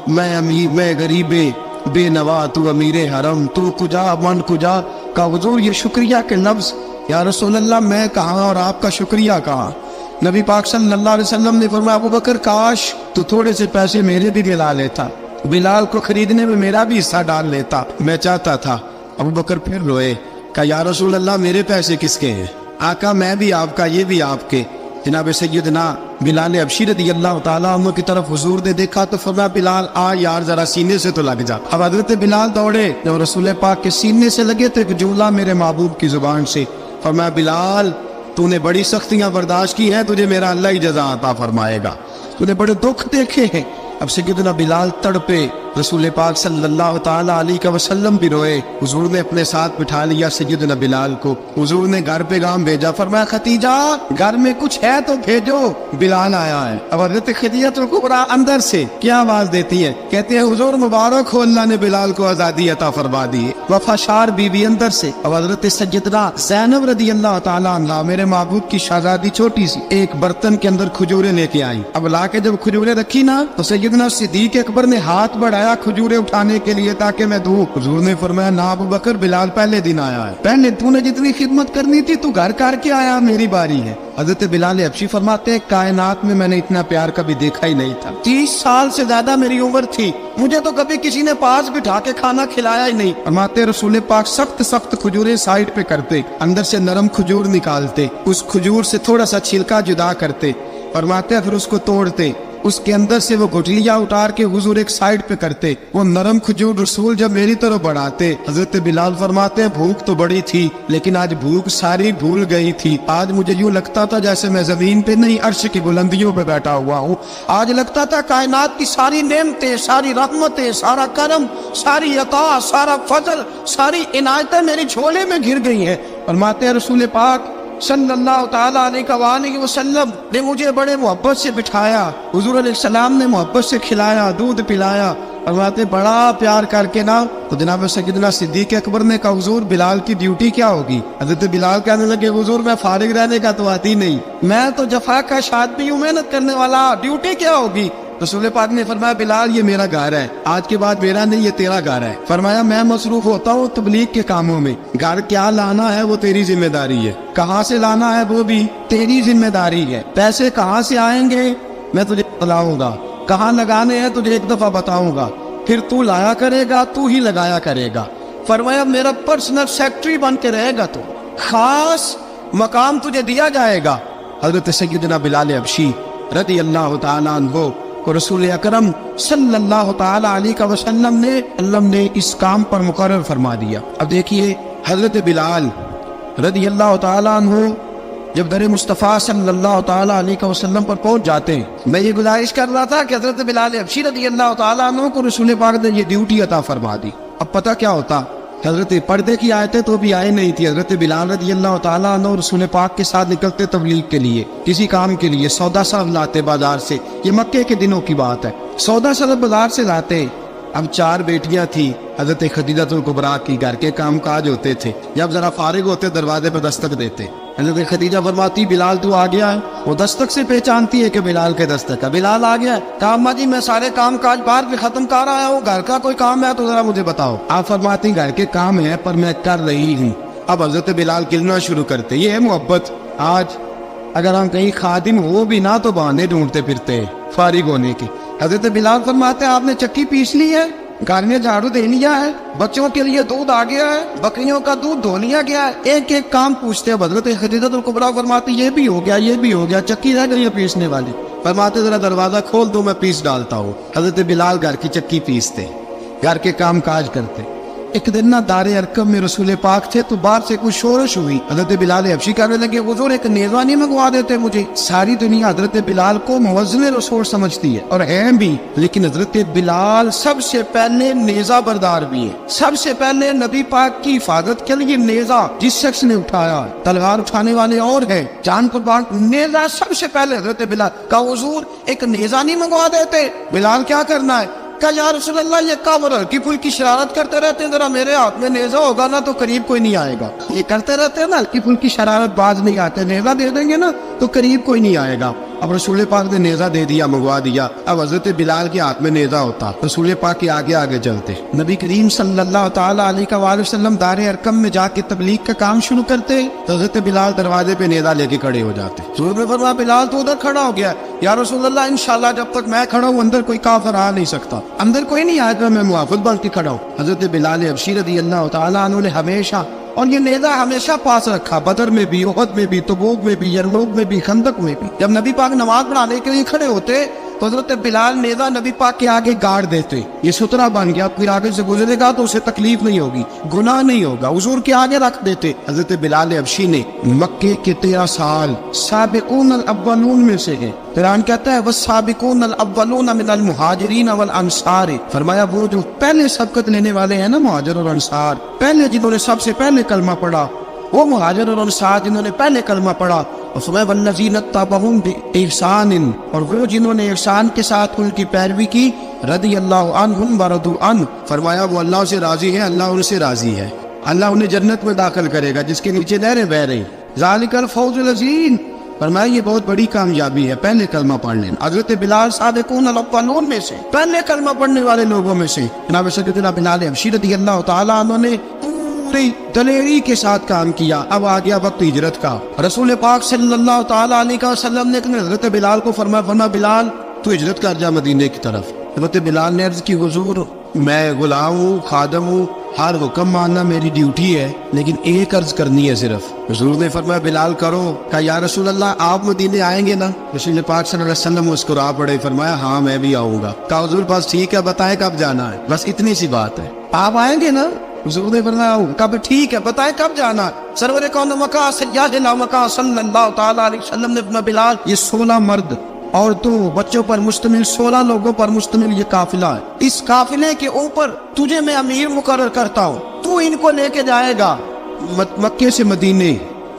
मैं अमीर, मैं गरीबे बेनवा, तू अमीरे हरम, तू कुजा मन कुजा। का हुजूर ये शुक्रिया के लफ्ज, या रसूल अल्लाह मैं कहाँ और आपका शुक्रिया कहाँ। नबी पाक सल्लल्लाहु अलैहि वसल्लम ने फरमाया अबू बकर काश तू थोड़े से पैसे मेरे भी दिला लेता, बिलाल को खरीदने में मेरा भी हिस्सा डाल लेता, मैं चाहता था। अबू बकर फिर रोए। कहा या रसूल अल्लाह मेरे पैसे किसके हैं? आका मैं भी आपका, ये भी आपके। जनाब सैयदना बिलाल हबशी रज़ियल्लाहु ताला अन्हु की तरफ हुजूर ने देखा तो फरमाया बिलाल आ यार जरा सीने से तो लग जा। अब हजरत बिलाल दौड़े, जब रसूल पाक के सीने से लगे तो एक जुमला मेरे महबूब की जुबान से, फरमाया बिलाल तूने बड़ी सख्तियां बर्दाश्त की हैं, तुझे मेरा अल्लाह ही जज़ा अता फरमाएगा, तूने बड़े दुख देखे हैं। अब सैयदना बिलाल तड़पे, रसूल पाक सल्लल्लाहु ताला अलैहि वसल्लम भी रोए। हुजूर ने अपने साथ बिठा लिया सैयदना बिलाल को। हुजूर ने घर पे गाम भेजा, फरमाया खतीजा घर में कुछ है तो भेजो, बिलाल आया है। अब हज़रत खदीजतुल कुबरा अंदर से क्या आवाज देती है, कहते हैं हुजूर मुबारक हो, अल्लाह ने बिलाल को आजादी अता फरमा दी। वफाशार बीवी अंदर से। अब हज़रत सैयदना ज़ैनब रज़ी अल्लाह ताला अन्हा, मेरे महबूब की शहजादी छोटी सी, एक बर्तन के अंदर खजूरें लेके आई। अब लाके जब खजूरें रखी ना तो सैयदना सिद्दीक अकबर ने हाथ बढ़ाया खजूरें उठाने के लिए ताकि मैं दूं। हुजूर ने फरमाया ना अबू बकर, बिलाल पहले दिन आया है, पहले तूने जितनी खिदमत करनी थी तू घर करके आया, मेरी बारी है। हज़रत बिलाल हबशी फरमाते हैं कायनात में मैंने इतना प्यार कभी देखा ही नहीं था। 30 साल से ज्यादा मेरी उम्र थी, मुझे तो कभी किसी ने पास बिठा के खाना खिलाया ही नहीं। फरमाते रसूल पाक सख्त सख्त खजूरें साइड पे करते, अंदर से नरम खजूर निकालते, उस खजूर से थोड़ा सा छिलका जुदा करते, फरमाते फिर उसको तोड़ते, उसके अंदर से वो गुठलियां उतार के हुजूर एक साइड पे करते। वो नरम खजूर रसूल जब मेरी तरफ बढ़ाते, हजरत बिलाल फरमाते हैं भूख तो बड़ी थी लेकिन आज भूख सारी भूल गई थी। आज मुझे यूं लगता था जैसे मैं जमीन पे नहीं अर्श की बुलंदियों पे बैठा हुआ हूँ। आज लगता था कायनात की सारी नेमतें, सारी रहमतें, सारा करम, सारी अता, सारा फजल, सारी इनायतें मेरी झोले में घिर गई हैं। फरमाते हैं रसूल पाक सल्लल्लाहु ताला अलैहि वसल्लम ने मुझे बड़े मोहब्बत से बिठाया, हुजूर अलैहिस्सलाम ने मोहब्बत से खिलाया, दूध पिलाया, फरमाते बड़ा प्यार करके ना। तो जनाब सैयदना सिद्दीक अकबर ने कहा हुजूर बिलाल की ड्यूटी क्या होगी। हज़रत बिलाल कहने लगे हुजूर मैं फारिग रहने का तो आती नहीं, मैं तो जफा का आदमी हूँ, मेहनत करने वाला, ड्यूटी क्या होगी। रसूल पाक ने फरमाया बिलाल ये मेरा घर है, आज के बाद मेरा नहीं ये तेरा घर है। फरमाया मैं मसरूफ होता हूँ तबलीग के कामों में, घर क्या लाना है वो तेरी जिम्मेदारी है, कहाँ से लाना है वो भी तेरी जिम्मेदारी है, पैसे कहाँ से आएंगे मैं तुझे बताऊंगा, कहाँ लगाने हैं तुझे एक दफा बताऊंगा, फिर तू लाया करेगा, तू ही लगाया करेगा। फरमाया मेरा पर्सनल सेक्रेटरी बन के रहेगा, तो खास मकाम तुझे दिया जाएगा। हजरत सैयदना बिलाल हबशी रज़ी अल्लाह ताला अन्हु को रसूल अकरम सल्लल्लाहु ताला अलैहि वसल्लम ने इस काम पर मुकर्रर फरमा दिया। अब देखिए हजरत बिलाल रज़ी अल्लाह ताला अन्हु जब दर मुस्तफ़ा सल्लल्लाहु ताला अलैहि वसल्लम पर पहुंच जाते हैं, मैं ये गुजारिश कर रहा था कि हजरत बिलाल हबशी रज़ी अल्लाह ताला अन्हु को रसूल पाक ने ये ड्यूटी अता फरमा दी। अब पता क्या होता, हजरत पर्दे की आयतें तो भी आए नहीं थी। हजरत बिलाल रज़ी अल्लाह ताला अन्हु रसूल पाक के साथ निकलते तबलीग के लिए, किसी काम के लिए, सौदा सब लाते बाजार से, ये मक्के के दिनों की बात है, सौदा सब बाजार से लाते। अब 4 बेटियां थी हजरत खदीजतुल कुबरा की, घर के काम काज होते थे, जब जरा फारिग होते दरवाजे पर दस्तक देते, हजरत खदीजा फरमाती बिलाल तू आ गया है, वो दस्तक से पहचानती है कि बिलाल के दस्तक है, बिलाल आ गया है। कहा अम्मा जी मैं सारे काम काज बाहर भी खत्म कर आया हूँ, घर का कोई काम है तो जरा मुझे बताओ। आप फरमाती घर के काम है पर मैं कर रही हूँ। अब हजरत बिलाल गिलना शुरू करते, ये है मोहब्बत। आज अगर हम कहीं खादिम हो भी ना तो बहाने ढूंढते फिरते फारिग होने की। हजरत बिलाल फरमाते आपने चक्की पीस ली है, घर में झाड़ू दे लिया है, बच्चों के लिए दूध आ गया है, बकरियों का दूध धो लिया गया है, एक एक काम पूछते हैं। हजरत खदीजतुल कुबरा फरमाती ये भी हो गया, ये भी हो गया, चक्की रह गई है पीसने वाली। फरमाते जरा दरवाजा खोल दो मैं पीस डालता हूँ। हजरत बिलाल घर की चक्की पीसते, घर के काम काज करते। एक दिन ना दारे अरकम में रसूल पाक थे तो बाहर से कुछ शोरश हुई। हजरत बिलाल हबशी कहने लगे हुजूर एक नेज़ा नहीं मंगवा देते मुझे। सारी दुनिया हजरत बिलाल को मुअज्जिन रसूल समझती है और हैं भी, लेकिन हजरत बिलाल सबसे पहले नेज़ा बरदार भी है। सबसे पहले नबी पाक की हिफाजत के लिए नेज़ा जिस शख्स ने उठाया, तलवार उठाने वाले और है, जान कुर्बान, नेज़ा सबसे पहले हजरत बिलाल का। हुजूर एक नेज़ा नहीं मंगवा देते। बिलाल क्या करना है? कहा या रसूल अल्लाह ये काबर हल्की फुल्की शरारत करते रहते हैं, जरा मेरे हाथ में नेज़ा होगा ना तो करीब कोई नहीं आएगा। ये करते रहते हैं ना हल्की फुल्की शरारत, बाज नहीं आते, नेज़ा दे देंगे ना तो करीब कोई नहीं आएगा। अब रसूल पाक ने नेज़ा दे दिया, मंगवा दिया। अब हजरत बिलाल के हाथ में नेज़ा होता, रसूल पाक के आगे आगे चलते, नबी करीम सल्लल्लाहु ताला अलैहि वसल्लम दारे अरकम में जाके तबलीग का काम शुरू करते। तो हजरत बिलाल दरवाजे पे नेज़ा लेके खड़े हो जाते। रसूल ने फरमाया बिलाल तो उधर खड़ा हो गया, या रसूल अल्लाह इंशाल्लाह जब तक मैं खड़ा हूँ अंदर कोई काफिर आ नहीं सकता, अंदर कोई नहीं आएगा, मैं मुआफ़िज़ बन के खड़ा हूँ। हजरत बिलाल हबशी रज़ी अल्लाह ताला अन्हु ने हमेशा, और ये नेज़ा हमेशा पास रखा, बदर में भी, उहद में भी, तबूक में भी, यरमूक में भी, खंदक में भी। जब नबी पाक नमाज पढ़ाने के लिए खड़े होते तो हजरत बिलाल नेज़ा नबी पाक के आगे गाड़ देते, ये सुतरा बन गया, फिर आगे से गुजरेगा तो उसे तकलीफ नहीं होगी, गुनाह नहीं होगा, हुजूर के आगे रख देते। हजरत बिलाल हबशी ने मक्के के 13 साल साबिकून अल अव्वलून में से है। कुरान कहता है वस्साबिकून अल अव्वलून मिनल मुहाजिरीन वल अंसार, फरमाया वो जो पहले सबकत लेने वाले हैं ना मुहाजिर और अंसार, पहले जिन्होंने सबसे पहले कलमा पढ़ा वो मुहाजिर और अंसार जिन्होंने पहले कलमा पढ़ा, और फरमाया वल्लज़ीन तबअहूम बिइहसान, और वो जिन्होंने ihसान के साथ उनकी पैरवी की, रदियल्लाहु अन्हुम व रदू अन्हु, फरमाया वो अल्लाह से राजी है, अल्लाह उनसे राजी है, अल्लाह उन्हें जन्नत में दाखिल करेगा जिसके नीचे नहरें बह रही। ज़ालिकल फौज़ुल अज़ीम, फरमाया ये बहुत बड़ी कामयाबी है पहले कलमा पढ़ने। हज़रत बिलाल साबिकून अल अव्वलून में से, पहले कलमा पढ़ने वाले लोगों में से जनाब सैयदना बिलाल हबशी रज़ियल्लाहु ताला अन्हु ने पूरी दलेरी के साथ काम किया। अब आ गया वक्त हिजरत का। रसूल पाक सल्लल्लाहु ताला अलैहि वसल्लम ने हज़रत बिलाल को फरमाया बिलाल तू हिजरत कर जा मदीने की तरफ। हज़रत बिलाल ने अर्ज़ की हुजूर मैं गुलाम हूँ, खादम हूँ, हर हुक्म मानना मेरी ड्यूटी है, लेकिन एक अर्ज करनी है सिर्फ। हुजूर ने फरमाया बिलाल करो। कहा या रसूल अल्लाह आप मदीने आएंगे ना? रसूल पाक सल्लल्लाहु अलैहि वसल्लम मुस्कुरा पड़े, फरमाया हाँ मैं भी आऊंगा। कहा हुजूर पास ठीक है बताएं कब जाना है, बस इतनी सी बात है, आप आएंगे ना? हुजूर ने फरमाया कब, ठीक है बताएं कब जाना है। सरवर कौन मका सय्यदना मका सल्लल्लाहु ताला अलैहि वसल्लम ने फरमाया बिलाल ये 16 मर्द और तो बच्चों पर मुश्तमिल 16 लोगों पर मुश्तमिल ये काफिला है, इस काफिले के ऊपर तुझे मैं अमीर मुकर्रर करता हूँ, तू इनको लेके जाएगा मक्के से मदीने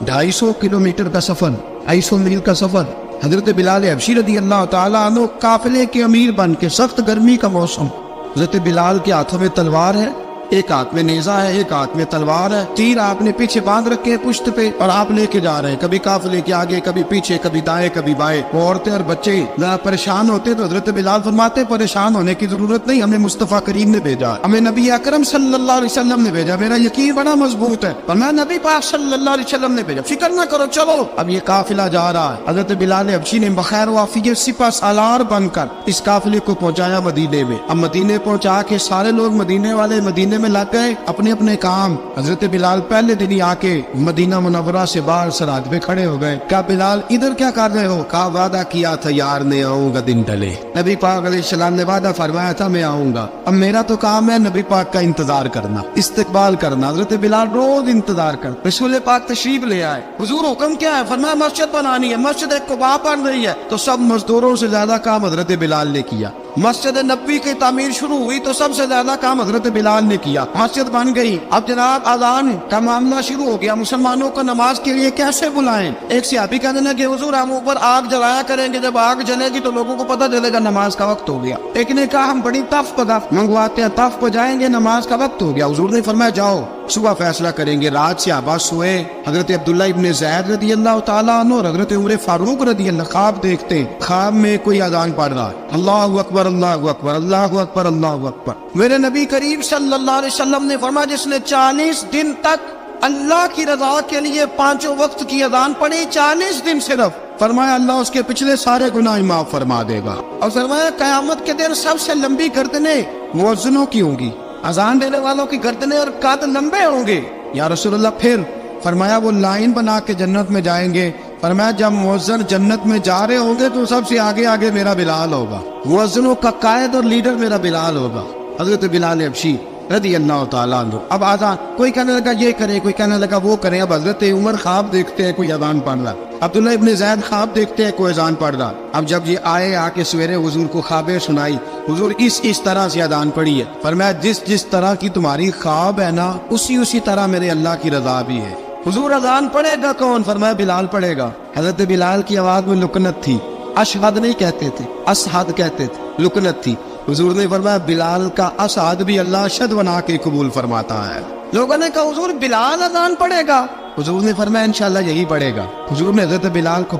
250 किलोमीटर का सफर, 250 मील का सफर। हजरत बिलाल हबशी रज़ियल्लाहु ताला अन्हु काफिले के अमीर बन के, सख्त गर्मी का मौसम, हजरत बिलाल के हाथों में तलवार है, एक हाथ में नेजा है, एक हाथ में तलवार है, तीर आपने पीछे बांध रखे हैं पुश्त पे और आप लेके जा रहे हैं, कभी काफिले के आगे, कभी पीछे, कभी दाएं कभी बाएं। वो औरतें और बच्चे जरा परेशान होते तो हजरत बिलाल फरमाते परेशान होने की जरूरत नहीं, हमें मुस्तफा करीम ने भेजा, हमें नबी अकरम सल्लल्लाहु अलैहि वसल्लम ने भेजा, मेरा यकीन बड़ा मजबूत है और मैं नबी पाक सल्लल्लाहु अलैहि वसल्लम ने भेजा, फिक्र ना करो चलो। अब ये काफिला जा रहा है। हजरत बिलाल हबशी ने बखैर वाफियत सिपा सालार बनकर इस काफिले को पहुंचाया मदीने में। अब मदीने पहुंचा के सारे लोग मदीने वाले मदीने में लग गए अपने अपने काम। हजरत बिलाल पहले दिन ही आके मदीना मुनव्वरा से बाहर सरहद पे खड़े हो गए। क्या बिलाल इधर क्या कर रहे हो? कहा वादा किया था यार ने आऊंगा दिन ढले, नबी पाक अलैहिस्सलाम ने वादा फरमाया था मैं आऊंगा, अब मेरा तो काम है नबी पाक का इंतजार करना, इस्तकबाल करना। हजरत बिलाल रोज इंतजार कर, रसूल पाक तशरीफ ले आए, हुजूर हुक्म क्या है? फरमाया मस्जिद बनानी है, मस्जिद एक कुबा बन रही है, तो सब मजदूरों से ज्यादा काम हजरत बिलाल ने किया। मस्जिद नबी की तामीर शुरू हुई तो सबसे ज्यादा काम हजरत बिलाल ने किया, मस्जिद बन गई। अब जनाब अजान का मामला शुरू हो गया, मुसलमानों को नमाज के लिए कैसे बुलाएं? एक सहाबी कहने लगे हुजूर हम ऊपर आग जलाया करेंगे, जब आग जलेगी तो लोगों को पता चलेगा नमाज का वक्त हो गया। एक ने कहा हम बड़ी तफ पदाफ मंगवाते हैं, तफ को जाएंगे, नमाज का वक्त हो गया। हुजूर ने फरमाया जाओ सुबह फैसला करेंगे। रात से आबाद सोए, हजरत अब्दुल्ला इब्ने ज़ैद रज़ियल्लाहु ताला अन्हु और हजरत उमर फारूक रज़ियल्लाहु ख्वाब देखते, ख्वाब में कोई अजान पढ़ रहा है, अल्लाहु अकबर अल्लाहु अकबर अल्लाहु अकबर अल्लाहु अकबर। मेरे नबी करीम सल्लल्लाहु अलैहि वसल्लम ने फरमाया जिसने 40 दिन तक अल्लाह की रजा के लिए 5 वक्त की अजान पढ़ी, 40 दिन सिर्फ, फरमाया अल्लाह उसके पिछले सारे गुनाह माफ फरमा देगा। और फरमाया कयामत के दिन सबसे लंबी गर्दनें मुअज्जिनों की होंगी, अजान देने वालों की गर्दनें और कद लंबे होंगे। या रसूलल्लाह फिर फरमाया वो लाइन बना के जन्नत में जाएंगे। फरमाया जब मुअज्जिन जन्नत में जा रहे होंगे तो सबसे आगे आगे मेरा बिलाल होगा, मुअज्जिनों का कायद और लीडर मेरा बिलाल होगा, हजरत बिलाल हबशी रज़ियल्लाहु ताला अन्हु। अब आजान कोई कहने लगा ये करें, कोई कहने लगा वो करें। अब हजरत उमर ख्वाब देखते हैं कोई अजान पढ़ रहा, अब्दुल्ला इब्ने ज़ैद ख्वाब देखते हैं कोई अजान पढ़ रहा। अब जब ये आए आके सवेरे हुजूर को ख्वाबें सुनाई, हुजूर इस तरह से अजान पढ़ी है। फरमाया जिस तरह की तुम्हारी ख्वाब है ना उसी तरह मेरे अल्लाह की रजा भी है। हुजूर अजान पढ़ेगा कौन? फरमाया बिलाल पढ़ेगा। हजरत बिलाल की आवाज में लुकनत थी, अशहद नहीं कहते थे, असहद कहते थे, लुकनत थी। हुजूर ने फरमाया बिलाल का असहद भी अल्लाह अशहद बना के कबूल फरमाता है। लोगों ने कहा हुजूर बिलाल अजान पढ़ेगा? हुजूर ने फरमाया इंशाल्लाह यही पढ़ेगा। हुजूर ने हजरत बिलाल को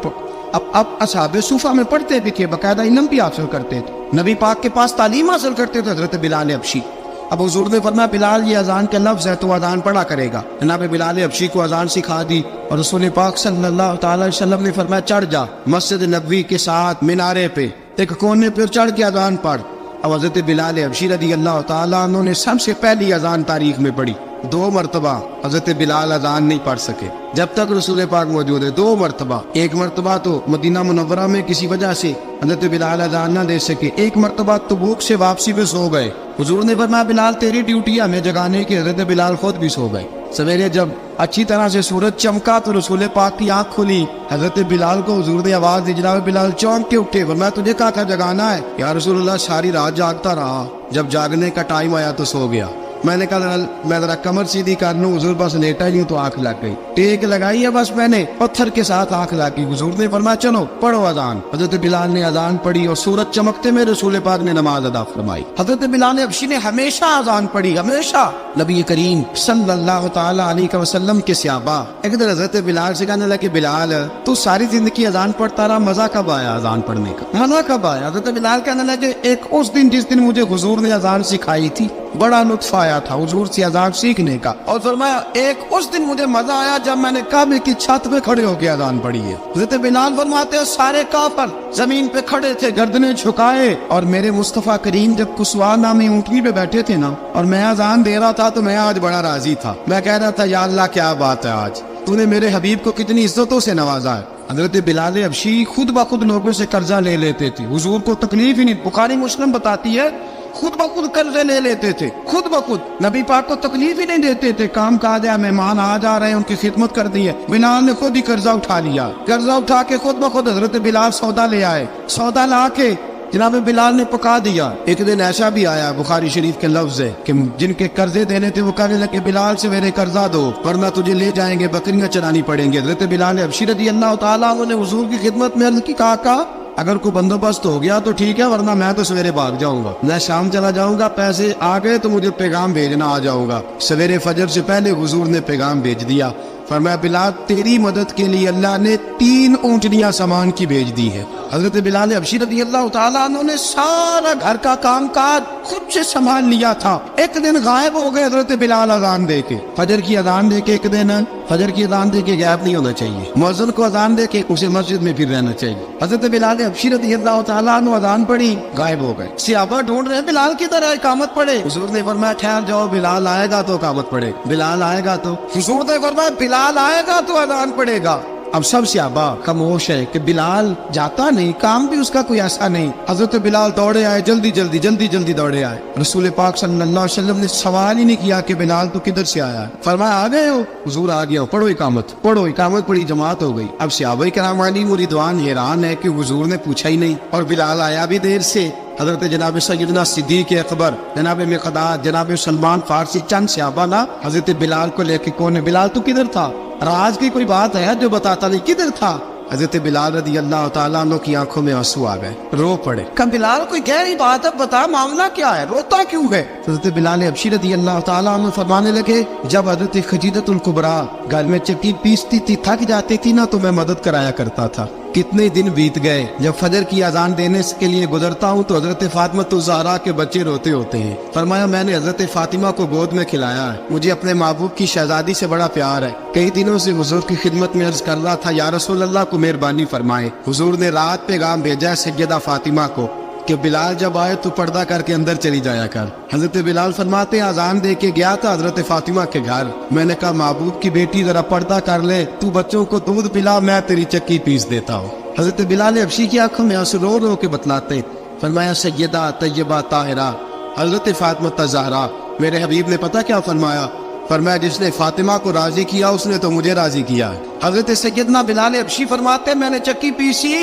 अब असहाबे सूफा में पढ़ते भी थे, बाकायदा इल्म भी हासिल करते थे, नबी पाक के पास तालीम हासिल करते थे हजरत बिलाल हबशी। अब हुजूर ने फरमाया बिलाल ये अजान के लफ्ज़ है तो अजान पढ़ा करेगा। जनाब बिलाल हबशी को अजान सिखा दी और रसूल पाक सल्लल्लाहु अलैहि वसल्लम ने फरमाया चढ़ जा मस्जिद नबवी के साथ मीनारे पे एक कोने पे चढ़ के अजान पढ़। अब हजरत बिलाल हबशी रज़ियल्लाहु ताला अन्हु ने सबसे पहली अजान तारीख में पढ़ी। 2 مرتبہ حضرت بلال اذان نہیں پڑھ سکے جب تک رسول پاک موجود ہے. 2 مرتبہ. ایک مرتبہ تو مدینہ منورہ میں کسی وجہ سے حضرت بلال اذان نہ دے سکے. ایک مرتبہ تبوک سے واپسی پہ سو گئے. حضور نے فرمایا بلال تیری ڈیوٹی ہے ہمیں جگانے کی. حضرت بلال خود بھی سو گئے. سویرے جب اچھی طرح سے سورج چمکا تو رسول پاک کی آنکھ کھلی. حضرت بلال کو حضور نے آواز دی. جناب بلال چونک کے اٹھے. فرمایا تجھے کہا تھا جگانا ہے. یا رسول اللہ ساری رات جاگتا رہا, جب جاگنے کا ٹائم آیا تو سو گیا. میں نے کہا میں ذرا کمر سیدھی کر لوں. حضور بس لیٹا ہی ہوں تو آنکھ لگ گئی. ٹیک لگائی ہے بس میں نے, پتھر کے ساتھ آنکھ لگ گئی. حضور نے فرمایا چلو پڑھو اذان. حضرت بلال نے اذان پڑھی اور سورج چمکتے میں رسول پاک نے نماز ادا فرمائی. حضرت بلال حبشی نے ہمیشہ اذان پڑھی, ہمیشہ. نبی کریم صلی اللہ تعالی علیہ وسلم کے صحابہ ایک دن حضرت بلال سے کہنے لگے بلال تو ساری زندگی اذان پڑھتا رہا, مزہ کب آیا اذان پڑھنے کا, مزہ کب آیا؟ حضرت بلال کہنے لگے ایک اس دن جس دن مجھے حضور نے اذان سکھائی تھی بڑا لطف آیا تھا حضور سے اذان سیکھنے کا. اور فرمایا ایک اس دن مجھے مزہ آیا جب میں نے کعبے کی چھت پہ کھڑے ہو کے اذان پڑھی ہے. حضرت بلال فرماتے ہیں سارے کافر زمین پہ کھڑے تھے گردنیں جھکائے, اور میرے مصطفیٰ کریم جب کسوا نامی اونٹنی پہ بیٹھے تھے نا اور میں اذان دے رہا تھا تو میں آج بڑا راضی تھا. میں کہہ رہا تھا یا اللہ کیا بات ہے, آج تو نے میرے حبیب کو کتنی عزتوں سے نوازا ہے. حضرت بلال حبشی خود بخود لوگوں سے قرضہ لے لیتے تھے. حضور کو تکلیف ہی نہیں, بخاری مسلم بتاتی ہے خود بخود قرضے لے لیتے تھے, خود بخود. نبی پاک کو تکلیف ہی نہیں دیتے تھے. کام کاج ہے, مہمان آ جا رہے ہیں, ان کی خدمت کر دی ہے. بلال نے خود ہی قرضہ اٹھا لیا. قرضہ اٹھا کے خود بخود حضرت بلال سودا لے آئے. سودا لا کے جناب بلال نے پکا دیا. ایک دن ایسا بھی آیا بخاری شریف کے لفظ ہے کہ جن کے قرضے دینے تھے وہ کہنے لگے بلال سے میرے قرضہ دو ورنہ تجھے لے جائیں گے, بکریاں چرانی پڑیں گے. حضرت بلال حبشی رضی اللہ تعالیٰ عنہ نے حضور کی خدمت میں عرض کی, کہا اگر کوئی بندوبست ہو گیا تو ٹھیک ہے ورنہ میں تو سویرے بھاگ جاؤں گا, میں شام چلا جاؤں گا, پیسے آ گئے تو مجھے پیغام بھیجنا, آ جاؤں گا. سویرے فجر سے پہلے حضور نے پیغام بھیج دیا. فرمایا بلال تیری مدد کے لیے اللہ نے 3 اونٹنیاں سامان کی بھیج دی ہے. حضرت بلال حبشی رضی اللہ تعالیٰ عنہ نے سارا گھر کا کام کاج خود سے سنبھال لیا تھا. ایک دن غائب ہو گئے حضرت بلال اذان دے کے, فجر کی اذان دے کے. ایک دن فجر کی اذان دے کے غائب نہیں ہونا چاہیے, مؤذن کو اذان دے کے اسے مسجد میں پھر رہنا چاہیے. حضرت بلال حبشی رضی اللہ تعالیٰ عنہ اذان پڑھی, غائب ہو گئے. صحابہ ڈھونڈ رہے بلال کی طرح اقامت پڑھے. حضور نے فرمایا ٹھہر جاؤ, بلال آئے گا تو اقامت پڑھے, بلال آئے گا تو. حضور نے فرمایا بلال آئے گا تو اذان پڑھے گا. اب سب صحابہ خاموش ہے کہ بلال جاتا نہیں, کام بھی اس کا کوئی ایسا نہیں. حضرت بلال دوڑے آئے, جلدی دوڑے آئے. رسول پاک صلی اللہ علیہ وسلم نے سوال ہی نہیں کیا کہ بلال تو کدھر سے آیا ہے. فرمایا آ گئے ہو؟ حضور آ گیا ہوں, پڑھو اقامت پڑھی, جماعت ہو گئی. اب صحابہ کرام علیہم رضوان حیران ہے کہ حضور نے پوچھا ہی نہیں اور بلال آیا بھی دیر سے. حضرت جناب سیدنا صدیق اکبر, جناب مقداد, جناب سلمان فارسی, چند صحابہ نا حضرت بلال کو لے کے کون ہے بلال تو کدھر تھا, راز کی کوئی بات ہے جو بتاتا نہیں, کدھر تھا؟ حضرت بلال رضی اللہ تعالیٰ عنہ کی آنکھوں میں آنسو آ گئے, رو پڑے. کہ بلال کوئی گہری بات ہے, بتا معاملہ کیا ہے, روتا کیوں ہے؟ حضرت بلال حبشی رضی اللہ تعالیٰ عنہ فرمانے لگے جب حضرت خدیجہ الکبریٰ گل میں چکی پیستی تھی, تھک جاتی تھی نا تو میں مدد کرایا کرتا تھا. کتنے دن بیت گئے, جب فجر کی اذان دینے کے لیے گزرتا ہوں تو حضرت فاطمہ الزہرا کے بچے روتے ہوتے ہیں. فرمایا میں نے حضرت فاطمہ کو گود میں کھلایا ہے, مجھے اپنے محبوب کی شہزادی سے بڑا پیار ہے. کئی دنوں سے حضور کی خدمت میں عرض کر رہا تھا یا رسول اللہ کو مہربانی فرمائے. حضور نے رات پیغام بھیجا ہے سیدہ فاطمہ کو کہ بلال جب آئے تو پردہ کر کے اندر چلی جایا کر. حضرت بلال فرماتے اذان دے کے گیا تھا حضرت فاطمہ کے گھر, میں نے کہا محبوب کی بیٹی ذرا پردہ کر لے, تو بچوں کو دودھ پلا, میں تیری چکی پیس دیتا ہوں. حضرت بلال حبشی کی آنکھوں میں آنسو رو رو کے بتلاتے. فرمایا سیدہ طیبہ طاہرہ حضرت فاطمہ الزہرا, میرے حبیب نے پتہ کیا فرمایا؟ فرمایا جس نے فاطمہ کو راضی کیا اس نے تو مجھے راضی کیا. حضرت سیدنا بلال حبشی فرماتے میں نے چکی پیسی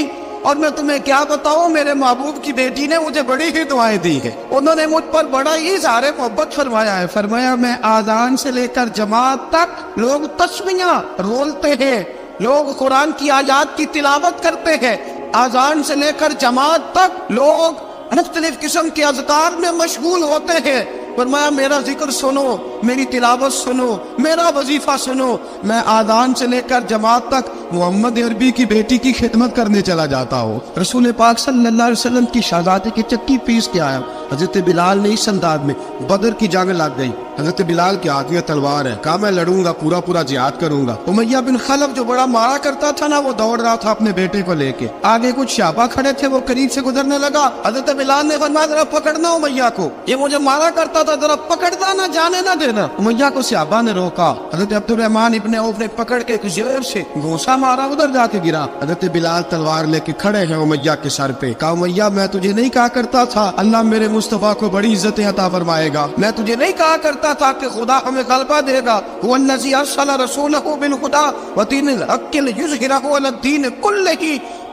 اور میں تمہیں کیا بتاؤں, میرے محبوب کی بیٹی نے مجھے بڑی ہی دعائیں دی ہیں, انہوں نے مجھ پر بڑا ہی اظہار محبت فرمایا ہے. فرمایا میں آذان سے لے کر جماعت تک لوگ تسمیہ رولتے ہیں, لوگ قرآن کی آیات کی تلاوت کرتے ہیں, آذان سے لے کر جماعت تک لوگ مختلف قسم کے اذکار میں مشغول ہوتے ہیں. فرمایا میرا ذکر سنو, میری تلاوت سنو, میرا وظیفہ سنو, میں آذان سے لے کر جماعت تک محمد عربی کی بیٹی کی خدمت کرنے چلا جاتا ہوں. رسول پاک صلی اللہ علیہ وسلم کی شہزادی کی چکی پیس کے آیا. حضرت بلال نے اس انداز میں بدر کی جنگ لگ گئی, حضرت بلال کے ہاتھ میں تلوار ہے. کہا میں لڑوں گا, پورا پورا جہاد کروں گا. امیہ بن خلف جو بڑا مارا کرتا تھا نا, وہ دوڑ رہا تھا اپنے بیٹے کو لے کے. آگے کچھ شعبہ کھڑے تھے, وہ قریب سے گزرنے لگا. حضرت بلال نے فرمایا ذرا پکڑنا امیہ کو, یہ مجھے مارا کرتا تھا, ذرا پکڑنا نہ جانے نہ دینا. امیہ کو صحابہ نے روکا. حضرت عبد الرحمن ابن عوف نے پکڑ کے ایک زیر سے گھونسا مارا, ادھر جا کے گرا. حضرت بلال تلوار لے کے کھڑے ہیں امیہ کے سر پہ. کہا امیہ میں تجھے نہیں کہا کرتا تھا اللہ میرے مصطفیٰ کو بڑی عزتیں عطا فرمائے گا؟ میں تجھے نہیں کہا کرتا تھا کہ خدا ہمیں غلبہ دے گا؟ هو الذی ارسل رسولہ بالہدی ودین الحق لیظہرہ علی الدین کلہ.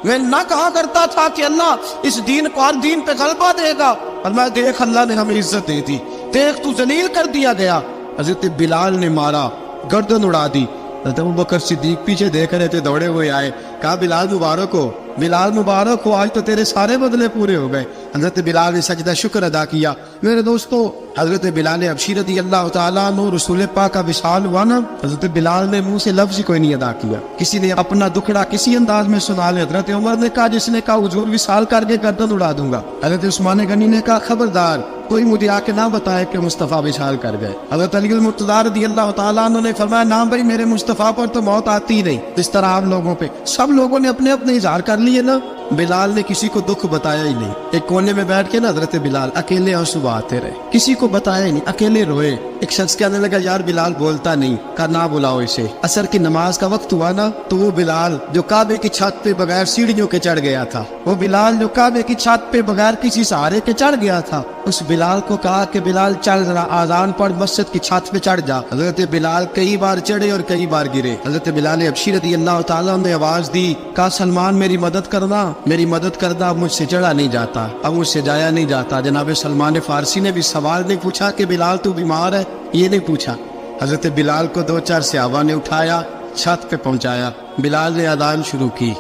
میں نہ کہا کرتا تھا کہ اللہ اس دین کو ہر دین پہ غلبہ دے گا, اور میں دیکھ اللہ نے ہمیں عزت دی تھی, دیکھ تو ذلیل کر دیا گیا. حضرت بلال نے مارا, گردن اڑا دی. حضرت ابوبکر صدیق پیچھے دیکھ رہے تھے, دوڑے ہوئے آئے. کہا بلال مبارک ہو, بلال مبارک ہو, آج تو تیرے سارے بدلے پورے ہو گئے. حضرت بلال نے سجدہ شکر ادا کیا. میرے دوستو, حضرت بلال حبشی رضی اللہ تعالیٰ عنہ رسول پاک کا وصال ہوا نا, حضرت بلال نے منہ سے لفظ ہی کوئی نہیں ادا کیا. کسی نے اپنا دکھڑا کسی انداز میں سنا لے. حضرت عمر نے کہا, جس نے کہا حضور وصال کر کے گردن اڑا دوں گا. حضرت عثمان غنی نے کہا خبردار کوئی مجھے آ کے نہ بتائے کہ مصطفیٰ وصال کر گئے. حضرت علی المرتضیٰ رضی اللہ تعالیٰ عنہ نے فرمایا نہ بھائی, میرے مصطفیٰ پر تو موت آتی ہی نہیں. اس طرح آپ لوگوں پہ سب لوگوں نے اپنے اپنے اظہار کر لیے نا, بلال نے کسی کو دکھ بتایا ہی نہیں. ایک کونے میں بیٹھ کے نا حضرت بلال اکیلے آنسو بہاتے رہے, کسی کو بتایا ہی نہیں, اکیلے روئے. ایک شخص کہنے لگا یار بلال بولتا نہیں. کہا نہ بلاؤ اسے. عصر کی نماز کا وقت ہوا نا, تو وہ بلال جو کعبے کی چھت پہ بغیر سیڑھیوں کے چڑھ گیا تھا, وہ بلال جو کعبے کی چھت پہ بغیر کسی سہارے کے چڑھ گیا تھا, اس بلال کو کہا کہ بلال چل ذرا آذان پڑھ, مسجد کی چھت پہ چڑھ جا. حضرت بلال کئی بار چڑھے اور کئی بار گرے. حضرت بلال حبشی رضی اللہ تعالیٰ نے آواز دی, کہا سلمان میری مدد کرنا, میری مدد کرنا, اب مجھ سے چڑھا نہیں جاتا, اب مجھ سے جایا نہیں جاتا. جناب سلمان فارسی نے بھی سوال نہیں پوچھا کہ بلال تو بیمار ہے, یہ نہیں پوچھا. حضرت بلال کو 2-4 صحابہ نے اٹھایا, چھت پہ پہنچایا. بلال نے اذان شروع کی.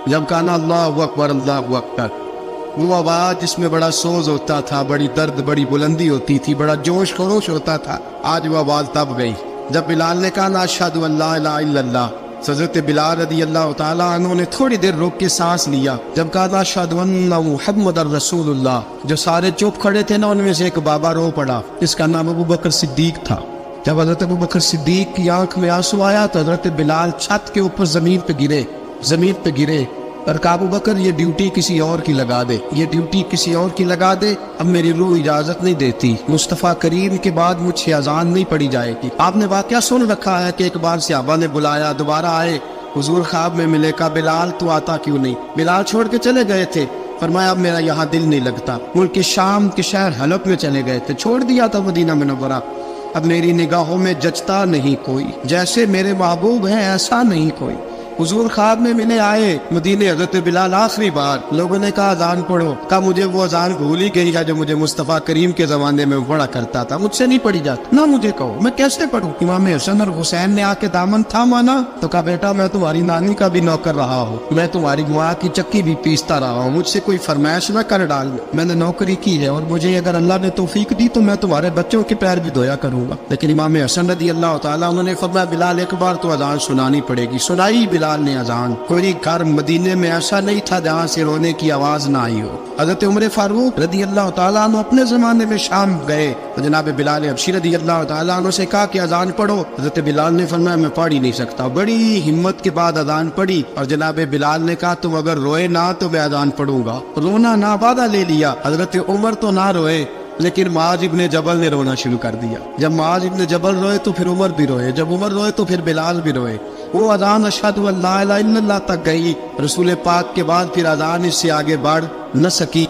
جب کہا اللہ اکبر اللہ اکبر, وہ آواز جس میں بڑا سوز ہوتا تھا, بڑی درد, بڑی بلندی ہوتی تھی, بڑا جوش خروش ہوتا تھا, آج وہ آواز تب گئی جب بلال نے کہا اشہد ان لا الہ الا اللہ. حضرت بلال رضی اللہ تعالیٰ عنہ نے تھوڑی دیر روک کے سانس لیا. جب کہا اشہد ان محمد رسول اللہ, جو سارے چپ کھڑے تھے نا, ان میں سے ایک بابا رو پڑا, جس کا نام ابوبکر صدیق تھا. جب حضرت ابوبکر صدیق کی آنکھ میں آنسو آیا تو حضرت بلال چھت کے اوپر زمین پہ گرے اور کہا ابوبکر یہ ڈیوٹی کسی اور کی لگا دے, یہ ڈیوٹی کسی اور کی لگا دے, اب میری روح اجازت نہیں دیتی, مصطفیٰ کریم کے بعد مجھ سے اذان نہیں پڑی جائے گی. آپ نے واقعہ سن رکھا ہے کہ ایک بار صحابہ نے بلایا, دوبارہ آئے, حضور خواب میں ملے. کہا بلال تو آتا کیوں نہیں؟ بلال چھوڑ کے چلے گئے تھے. فرمایا اب میرا یہاں دل نہیں لگتا. ملک شام کے شہر حلب میں چلے گئے تھے, چھوڑ دیا تھا مدینہ منورہ. اب میری نگاہوں میں جچتا نہیں کوئی, جیسے میرے محبوب ہیں ایسا نہیں کوئی. حضور خواب میں ملے, آئے مدینے. حضرت بلال آخری بار, لوگوں نے کہا اذان پڑھو. کہا مجھے وہ اذان بھول ہی گئی ہے جو مجھے مصطفیٰ کریم کے زمانے میں پڑھا کرتا تھا, مجھ سے نہیں پڑھی جاتی. نہ مجھے کہو, میں کیسے پڑھوں؟ امام حسن اور حسین نے آ کے دامن تھاما نا, تو کہا بیٹا میں تمہاری نانی کا بھی نوکر رہا ہوں, میں تمہاری ماں کی چکی بھی پیستا رہا ہوں, مجھ سے کوئی فرمائش نہ کر ڈال. میں نے نوکری کی ہے, اور مجھے اگر اللہ نے توفیق دی تو میں تمہارے بچوں کے پیر بھی دھویا کروں گا. لیکن امام حسن رضی اللہ تعالیٰ انہوں نے فرمایا بلال ایک بار تو اذان سنانی پڑے گی. سنائی بلال نے اذان. کوئی گھر مدینے میں ایسا نہیں تھا جہاں سے رونے کی آواز نہ آئی ہو. حضرت عمر فاروق رضی اللہ تعالیٰ عنہ اپنے زمانے میں شام گئے, جناب بلال حبشی رضی اللہ تعالیٰ عنہ سے کہا کہ اذان پڑھو. حضرت بلال نے فرمایا میں پڑھ ہی نہیں سکتا. بڑی ہمت کے بعد اذان پڑھی, اور جناب بلال نے کہا تم اگر روئے نہ تو میں اذان پڑھوں گا. رونا نہ وعدہ لے لیا. حضرت عمر تو نہ روئے, لیکن معاذ ابن جبل نے رونا شروع کر دیا. جب معاذ ابن جبل روئے تو پھر عمر بھی روئے, جب عمر روئے تو پھر بلال بھی روئے. وہ اذان اشہد ان لا الہ الا اللہ تک گئی. رسول پاک کے بعد پھر اذان اس سے آگے بڑھ نہ سکی.